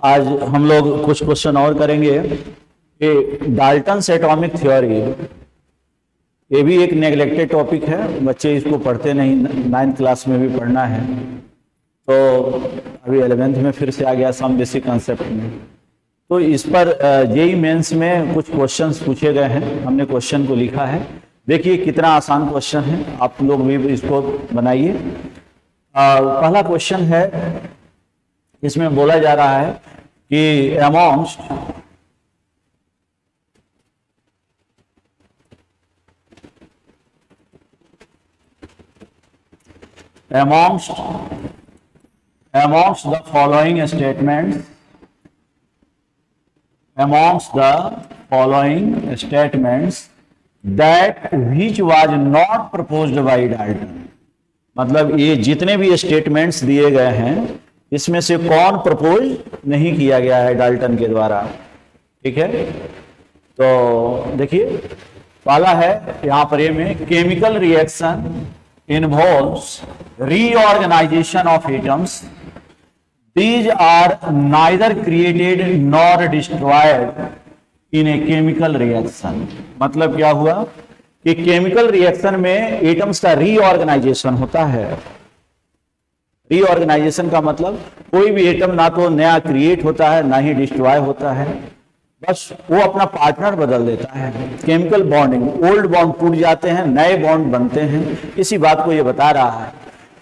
आज हम लोग कुछ क्वेश्चन और करेंगे कि डाल्टन्स एटॉमिक थ्योरी, ये भी एक नेग्लेक्टेड टॉपिक है, बच्चे इसको पढ़ते नहीं, 9th क्लास में भी पढ़ना है, तो अभी 11th में फिर से आ गया सम बेसिक कंसेप्ट में। तो इस पर जेईई मेंस में कुछ क्वेश्चंस पूछे गए हैं, हमने क्वेश्चन को लिखा है। देखिए कितना आसान क्वेश्चन है, आप लोग भी इसको बनाइए। पहला क्वेश्चन है, इसमें बोला जा रहा है कि amongst the following statements that which was not proposed by Dalton, मतलब ये जितने भी स्टेटमेंट्स दिए गए हैं इसमें से कौन प्रपोज नहीं किया गया है डाल्टन के द्वारा। ठीक है, तो देखिए पहला है यहां पर ये में, chemical reaction involves reorganisation of atoms, these are neither created nor destroyed in a chemical reaction। मतलब क्या हुआ कि केमिकल रिएक्शन में एटम्स का रीऑर्गेनाइजेशन होता है। रीऑर्गेनाइजेशन का मतलब कोई भी एटम ना तो नया क्रिएट होता है ना ही डिस्ट्रॉय होता है, बस वो अपना पार्टनर बदल देता है। केमिकल बॉन्डिंग, ओल्ड बॉन्ड टूट जाते हैं, नए बॉन्ड बनते हैं, इसी बात को ये बता रहा है।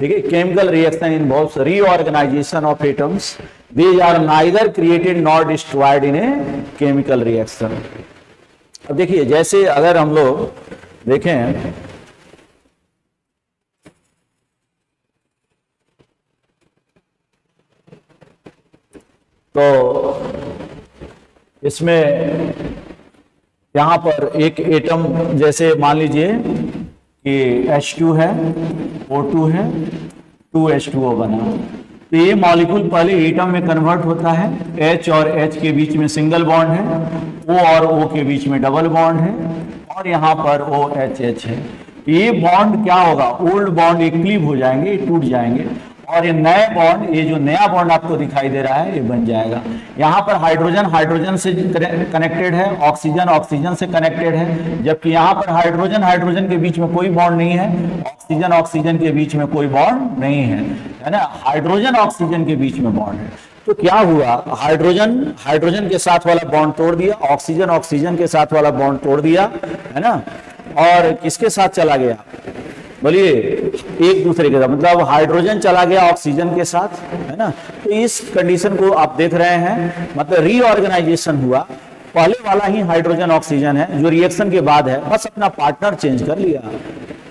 ठीक है, chemical reaction involves reorganisation of atoms, these are neither created nor destroyed in a chemical reaction. अब देखिए जैसे अगर हम लोग देखें तो इसमें यहां पर एक एटम जैसे मान लीजिए कि H2 है, O2 है, 2H2O बना, तो ये मॉलिक्यूल पहले एटम में कन्वर्ट होता है। H और H के बीच में सिंगल बॉन्ड है, O और O के बीच में डबल बॉन्ड है, और यहाँ पर OHH है। ये बॉन्ड क्या होगा, ओल्ड बॉन्ड ये क्लीव हो जाएंगे, टूट जाएंगे, और ये नए बॉन्ड, ये जो नया बॉन्ड आपको दिखाई दे रहा है ये बन जाएगा। यहाँ पर हाइड्रोजन हाइड्रोजन से कनेक्टेड है, ऑक्सीजन ऑक्सीजन से कनेक्टेड है, जबकि यहाँ पर हाइड्रोजन हाइड्रोजन के बीच में कोई बॉन्ड नहीं है, ऑक्सीजन ऑक्सीजन के बीच में कोई बॉन्ड नहीं है ना। हाइड्रोजन ऑक्सीजन के बीच में बॉन्ड है, तो क्या हुआ, हाइड्रोजन हाइड्रोजन के साथ वाला बॉन्ड तोड़ दिया, ऑक्सीजन ऑक्सीजन के साथ वाला बॉन्ड तोड़ दिया, है ना, और किसके साथ चला गया, बोलिए एक दूसरे के साथ, मतलब हाइड्रोजन चला गया ऑक्सीजन के साथ, है ना। तो इस कंडीशन को आप देख रहे हैं, मतलब रीऑर्गेनाइजेशन हुआ। पहले वाला ही हाइड्रोजन ऑक्सीजन है जो रिएक्शन के बाद है, बस अपना पार्टनर चेंज कर लिया।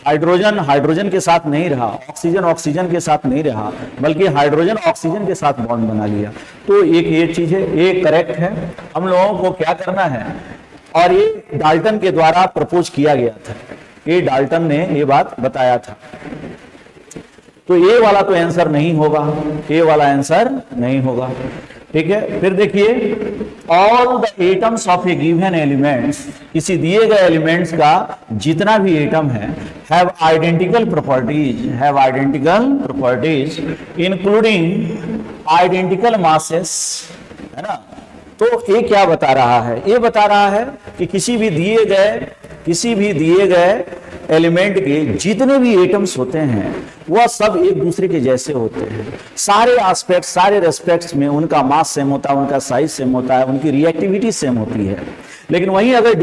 हाइड्रोजन हाइड्रोजन के साथ नहीं रहा, ऑक्सीजन ऑक्सीजन के साथ नहीं रहा, बल्कि हाइड्रोजन ऑक्सीजन के साथ बॉन्ड बना लिया। तो एक ये चीज है, ये करेक्ट है। हम लोगों को क्या करना है, और ये डाल्टन के द्वारा प्रपोज किया गया था, ये डाल्टन ने ये बात बताया था। तो ये वाला तो आंसर नहीं होगा, ये वाला आंसर नहीं होगा। ठीक है, फिर देखिए, all the atoms of a given elements, किसी दिए गए एलिमेंट्स का जितना भी एटम है, have identical properties including identical masses, है ना। तो ये क्या बता रहा है, ये बता रहा है कि किसी भी दिए गए एलिमेंट के जितने भी एटम्स होते हैं वह सब एक दूसरे के जैसे होते हैं। सारे एस्पेक्ट, सारे रेस्पेक्ट्स में उनका मास सेम होता है, उनका साइज सेम होता है, उनकी रिएक्टिविटी सेम होती है। लेकिन वहीं अगर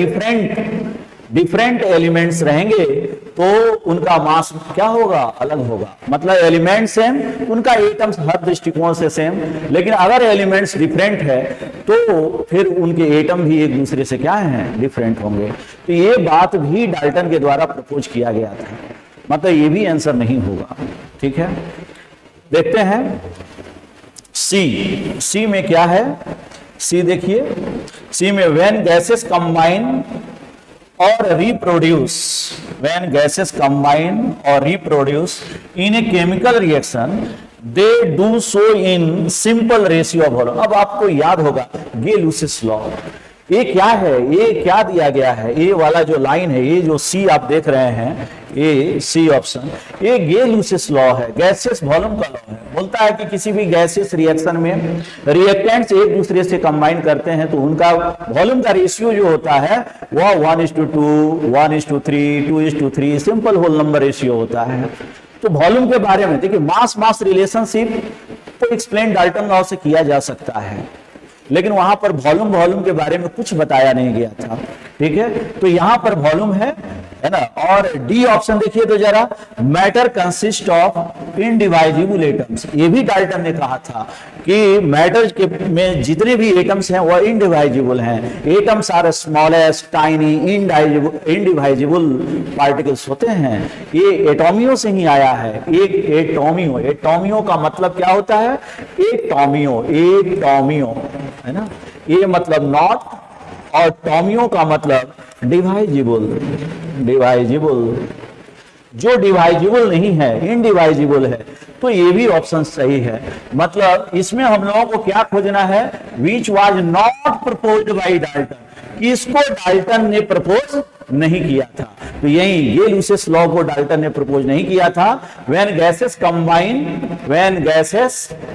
डिफरेंट एलिमेंट्स रहेंगे तो उनका मास क्या होगा, अलग होगा। मतलब एलिमेंट सेम, उनका एटम्स हर दृष्टिकोण से सेम, लेकिन अगर एलिमेंट्स डिफरेंट है तो फिर उनके एटम भी एक दूसरे से क्या हैं, डिफरेंट होंगे। तो ये बात भी डाल्टन के द्वारा प्रपोज किया गया था, मतलब ये भी आंसर नहीं होगा। ठीक है, देखते हैं सी में क्या है। सी देखिए, सी में when gases combine or reproduce, when gases combine or reproduce in a chemical reaction, they do so in simple ratio of volume। अब आपको याद होगा गे लुसिस लॉ, ये क्या है, ये क्या दिया गया है, ये वाला जो लाइन है, ये जो सी आप देख रहे हैं, ये सी ऑप्शन, ये गे-लुसियस लॉ है, गैसियस वॉल्यूम का लॉ है। बोलता है कि किसी भी गैसियस रिएक्शन में रिएक्टेंट्स एक दूसरे से कंबाइन करते हैं तो उनका वॉल्यूम का रेशियो जो होता है वह 1:2, 1:3, 2:3 सिंपल होल नंबर रेशियो होता है। तो वॉल्यूम के बारे में देखिए, मास रिलेशनशिप तो एक्सप्लेन डाल्टन लॉ से किया जा सकता है, लेकिन वहां पर वॉल्यूम के बारे में कुछ बताया नहीं गया था। ठीक है, तो यहां पर वॉल्यूम है ना। और डी ऑप्शन देखिए तो जरा, मैटर कंसिस्ट ऑफ इनडिवाइजिबल एटम्स, ये भी डाल्टन ने कहा था कि मैटर के में जितने भी एटम्स हैं वह इनडिवाइजिबल हैं। Atoms are smallest tiny indivisible particles होते हैं। ये एटोमियो से ही आया है। एक एटोमियो, एटोमियो का मतलब क्या होता है, एटोमियो, एटोमियो है ना, ये मतलब नॉट, और टोमियो का मतलब डिवाइजिबल, डिवाइजिबल। जो डिवाइजिबल नहीं है, इनडिवाइजिबल है, तो ये भी ऑप्शन सही है। मतलब इसमें हम लोगों को क्या खोजना है, which was not proposed by Dalton, इसको डाल्टन ने प्रपोज नहीं किया था। तो यही गे-लुसियस लॉ को डाल्टन ने प्रपोज नहीं किया था। व्हेन गैसेस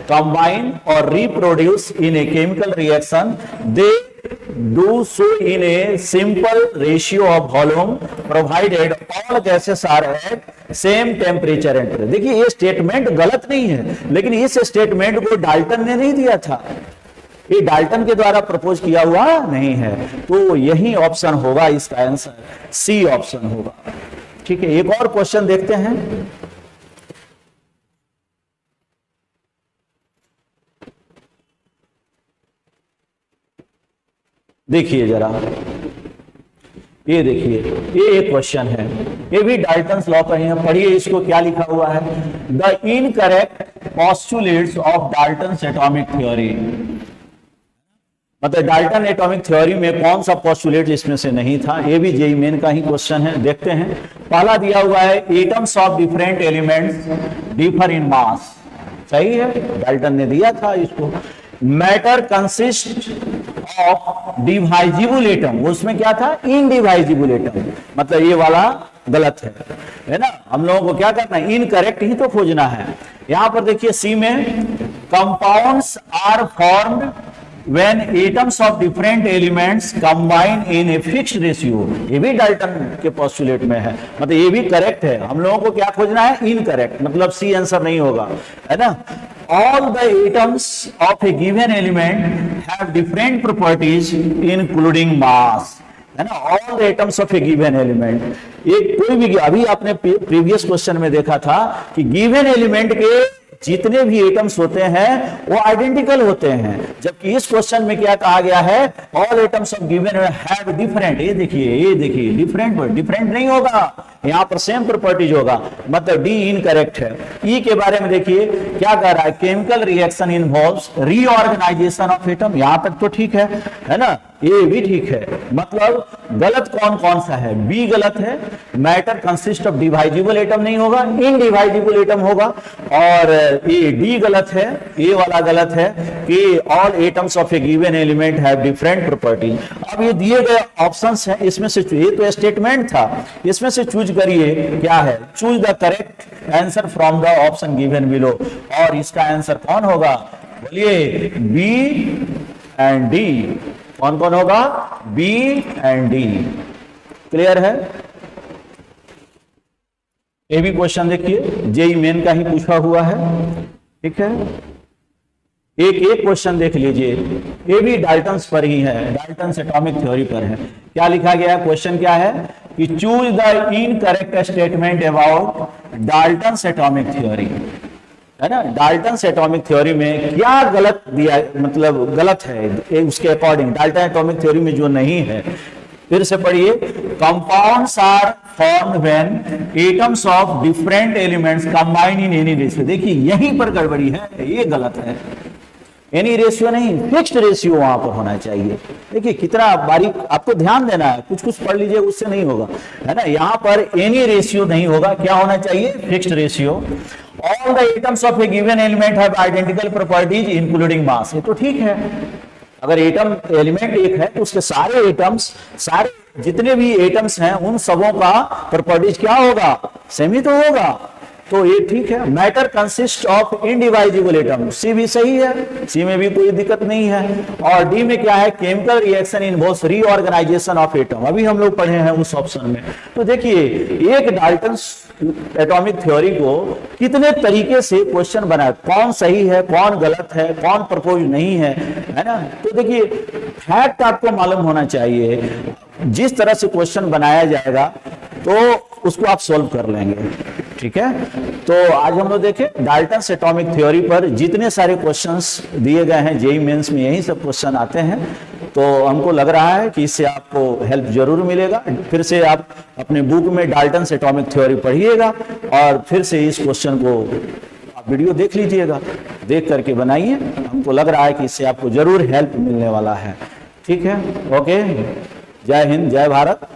कंबाइन और reproduce in a chemical reaction, they do so in a simple ratio of volume provided all gases are at same temperature and pressure। देखिए ये स्टेटमेंट गलत नहीं है, लेकिन इस स्टेटमेंट को डाल्टन ने नहीं दिया था, ये डाल्टन के द्वारा प्रपोज किया हुआ नहीं है। तो यही ऑप्शन होगा, इसका आंसर सी ऑप्शन होगा। ठीक है, एक और क्वेश्चन देखते हैं। देखिए जरा, ये देखिए, ये एक क्वेश्चन है, ये भी डाल्टन्स लॉ का ही है। पढ़िए इसको, क्या लिखा हुआ है, the incorrect postulates of Dalton's atomic theory. मतलब डाल्टन एटॉमिक थ्योरी में कौन सा पोस्टुलेट इसमें से नहीं था। ये भी जेईई मेन का ही क्वेश्चन है। देखते हैं, पहला दिया हुआ है, atoms of different elements differ in mass. सही है, डाल्टन ने दिया था इसको। Matter consist of divisible atom, उसमें क्या था, इनडिवाइजिबल एटम। मतलब ये वाला गलत है ना। हम लोगों को क्या करना है, इनकरेक्ट ही तो खोजना है। यहां पर देखिए सी में, compounds are formed when atoms of different elements combine in a fixed ratio। ये भी डाल्टन के पोस्टुलेट में है, मतलब ये भी करेक्ट है। हम लोगों को क्या खोजना है, इनकरेक्ट, मतलब सी आंसर नहीं होगा, है ना। All the atoms of a given element have different properties including mass, है ना। All the atoms of a given element, ये कोई भी, अभी आपने प्रीवियस क्वेश्चन में देखा था कि गिवन एलिमेंट के जितने भी एटम्स होते हैं वो आइडेंटिकल होते हैं, जबकि इस क्वेश्चन में क्या कहा गया है, all atoms of given have different. ये देखिए डिफरेंट, डिफरेंट नहीं होगा, यहां पर सेम प्रॉपर्टीज होगा, मतलब डी इनकरेक्ट है। ई के बारे में देखिए क्या कह रहा है, chemical reaction involves reorganisation of atom. यहां तक तो ठीक है ना, ये भी ठीक है। मतलब गलत कौन कौन सा है, बी गलत है, matter consist of divisible atom नहीं होगा, इनडिवाइजिबल एटम होगा। और ये डी गलत है, ये वाला गलत है कि all atoms of a given element have different property. अब ये दिए गए ऑप्शंस हैं, इसमें से ये तो स्टेटमेंट था, इसमें से चूज करिए क्या है, choose the correct answer from the option given below. और इसका आंसर कौन होगा, बोलिए, बी एंड डी। कौन कौन होगा, बी एंड डी। क्लियर है। ये भी क्वेश्चन देखिए, जेईई मेन का ही पूछा हुआ है। ठीक है, एक क्वेश्चन देख लीजिए, ये भी डाल्टन्स पर ही है, डाल्टन्स एटॉमिक थ्योरी पर है। क्या लिखा गया है, क्वेश्चन क्या है कि choose the incorrect statement about Dalton's atomic theory, है ना। डाल्टन्स एटॉमिक थ्योरी में क्या गलत दिया, मतलब गलत है उसके अकॉर्डिंग, डाल्टन एटॉमिक थ्योरी में जो नहीं है। फिर से पढ़िए, compounds are formed when atoms of different elements combine in any ratio. देखिए यहीं पर गड़बड़ी है, ये गलत है, एनी रेशियो नहीं, फिक्स्ड रेशियो वहां पर होना चाहिए। देखिए कितना बारीक, आपको ध्यान देना है, कुछ कुछ पढ़ लीजिए, उससे नहीं होगा, है ना। यहां पर एनी रेशियो नहीं होगा, क्या होना चाहिए, fixed ratio. All the atoms of a given element have identical properties including mass, ये तो ठीक है। अगर एटम एलिमेंट एक है तो उसके सारे एटम्स, सारे जितने भी एटम्स हैं उन सबों का प्रॉपर्टीज क्या होगा, सेम ही तो होगा। तो ये ठीक है। मैटर कंसिस्ट ऑफ इनडिवाइजिबल एटम, सी भी सही है, सी में भी कोई दिक्कत नहीं है। और डी में क्या है, chemical reaction involves reorganisation of atom, अभी हम लोग पढ़े हैं उस ऑप्शन में। तो देखिए एक डाल्टन एटॉमिक थ्योरी को कितने तरीके से क्वेश्चन बनाया, कौन सही है, कौन गलत है, कौन प्रपोज नहीं है ना। तो देखिए फैक्ट आपको मालूम होना चाहिए, जिस तरह से क्वेश्चन बनाया जाएगा तो उसको आप सोल्व कर लेंगे, ठीक है। तो आज हम लोग देखें डाल्टन्स एटॉमिक थ्योरी पर जितने सारे क्वेश्चंस दिए गए हैं जेईई मेंस में, यही सब क्वेश्चन आते हैं। तो हमको लग रहा है कि इससे आपको हेल्प जरूर मिलेगा। फिर से आप अपने बुक में डाल्टन्स एटॉमिक थ्योरी पढ़िएगा और फिर से इस क्वेश्चन को आप वीडियो देख लीजिएगा, देख करके बनाइए। हमको लग रहा है कि इससे आपको जरूर हेल्प मिलने वाला है, ठीक है। ओके, जय हिंद, जय भारत।